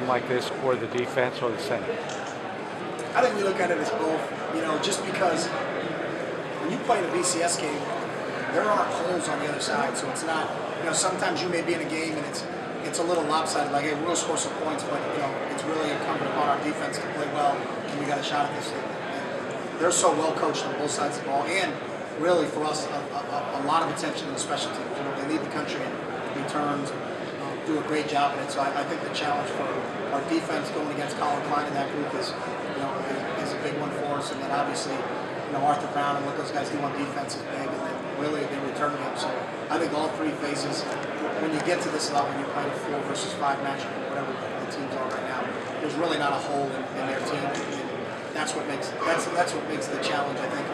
game like this, or the defense, or the same? I think we look at it as both, just because when you play in a BCS game, there are holes on the other side, so it's not, sometimes you may be in a game and it's a little lopsided, like, hey, we'll score some points, but, it's really incumbent upon our defense to play well, and we got a shot at this thing. And they're so well coached on both sides of the ball, and really for us, a lot of attention to the special teams. They lead the country in returns, do a great job at it. So I think the challenge for our defense going against Colin Klein in that group is a big one for us. And then obviously, Arthur Brown and what those guys do on defense is big, and then really they return game. So I think all three phases, when you get to this level, you're playing a 4 versus 5 matchup, or whatever the teams are right now. There's really not a hole in their team. And that's what makes the challenge. I think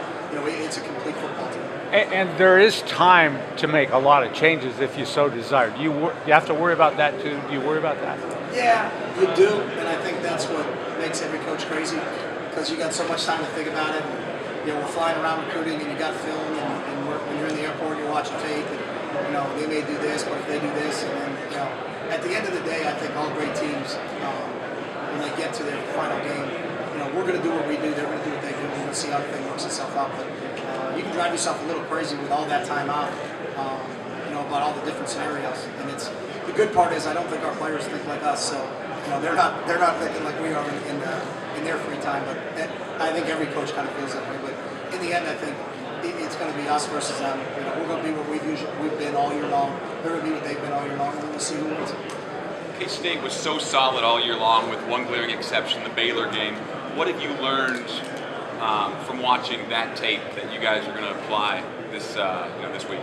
it's a complete football team. And there is time to make a lot of changes if you so desire. You have to worry about that too. Do you worry about that? Yeah, you do, and I think that's what makes every coach crazy, because you got so much time to think about it. We're flying around recruiting, and you got film, and when you're in the airport, you're watching tape, and they may do this, but if they do this, and then at the end of the day, I think all great teams, when they get to their final game, we're going to do what we do, they're going to do what they do, we're going to see how the thing works itself out. But you can drive yourself a little crazy with all that time out, about all the different scenarios. And the good part is I don't think our players think like us, so they're not thinking like we are in their free time. But I think every coach kind of feels that way. But in the end, I think it's going to be us versus them. We're going to be what we've been all year long. They're going to be what they've been all year long, and we'll see who wins. K-State was so solid all year long, with one glaring exception, the Baylor game. What have you learned from watching that tape that you guys are going to apply this week?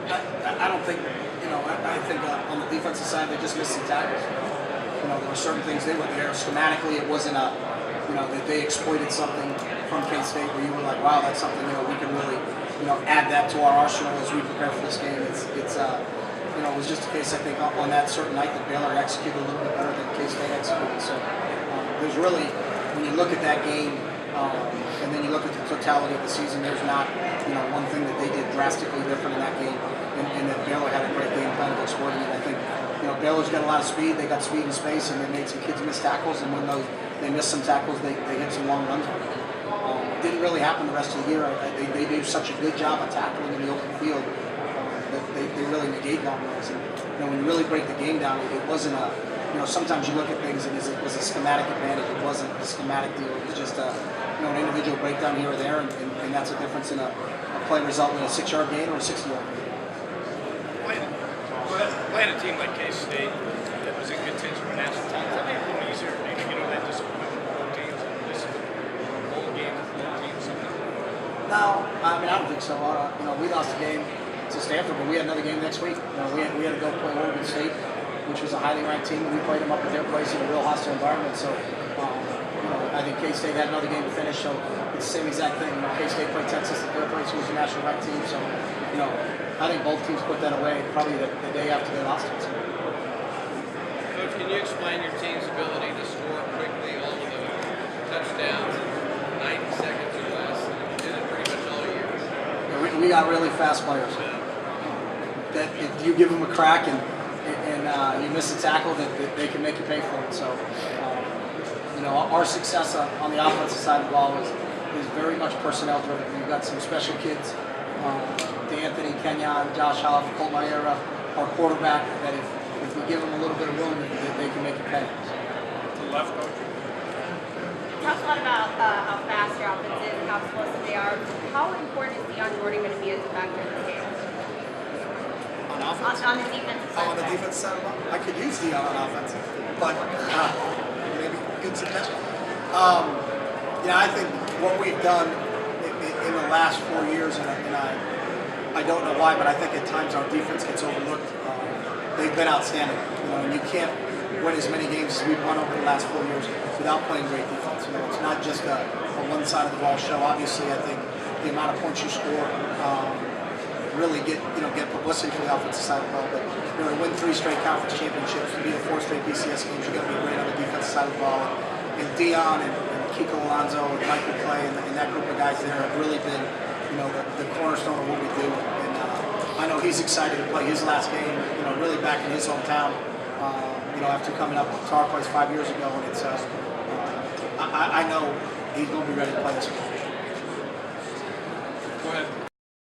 I don't think, I think on the defensive side they just missed some tackles. There were certain things they were there schematically. It wasn't that they exploited something from K-State where you were like, wow, that's something we can really add that to our arsenal as we prepare for this game. It was just a case, I think, on that certain night that Baylor executed a little bit better than K-State executed. So there's really, when you look at that game, and then you look at the totality of the season, there's not one thing that they did drastically different in that game, and that Baylor had a great game plan of exploiting it. I think Baylor's got a lot of speed, they got speed and space, and they made some kids miss tackles, and when they missed some tackles, they hit some long runs on it. It didn't really happen the rest of the year. They did such a good job of tackling in the open field that they really negate long runs. And when you really break the game down, it wasn't a sometimes you look at things and it was a schematic advantage. It wasn't a schematic deal. It was just an individual breakdown here or there, and that's a difference in a play resulting in a 6-yard gain or a 60-yard gain. Playing a team like K-State that was in contention for national titles, that made it a little easier. That disappointment with both teams, and this bowl game with both teams. No, I don't think so. We lost a game to Stanford, but we had another game next week. We had to go play Oregon State, which was a highly ranked team, and we played them up at their place in a real hostile environment. So, I think K-State had another game to finish, so it's the same exact thing. K-State played Texas at their place, who was a national ranked team. So, I think both teams put that away probably the day after they lost it. So. Coach, can you explain your team's ability to score quickly all of the touchdowns in 90 seconds or less? You did it pretty much all year. Yeah, we got really fast players. That if you give them a crack and you miss a tackle, that they can make you pay for it. So, our success on the offensive side of the ball is very much personnel driven. We've got some special kids, D'Anthony, Kenyon, Josh Hoff, Colt Maera, our quarterback, that if we give them a little bit of room, that they can make it pay. To the left, coach. You talked a lot about how fast your offense is and how explosive they are. How important is Deion Jordan going to be as a factor in this game? On offense? On the defensive side. On the defensive side of the ball? I could use Deion on offense, but maybe good suggestion. I think what we've done in the last 4 years, and I don't know why, but I think at times our defense gets overlooked. They've been outstanding, and you can't win as many games as we've won over the last 4 years without playing great defense. It's not just a one side of the ball show. Obviously, I think the amount of points you score really get publicity for the offensive side of the ball. But to win 3 straight conference championships, to be the 4 straight BCS games, you got to be great on the defensive side of the ball. And Deion and Kiko Alonso and Michael Clay and that group of guys there have really been, the cornerstone of what we do. And I know he's excited to play his last game, really back in his hometown. you know, after coming up to our place 5 years ago, and it's I know he's going to be ready to play this game.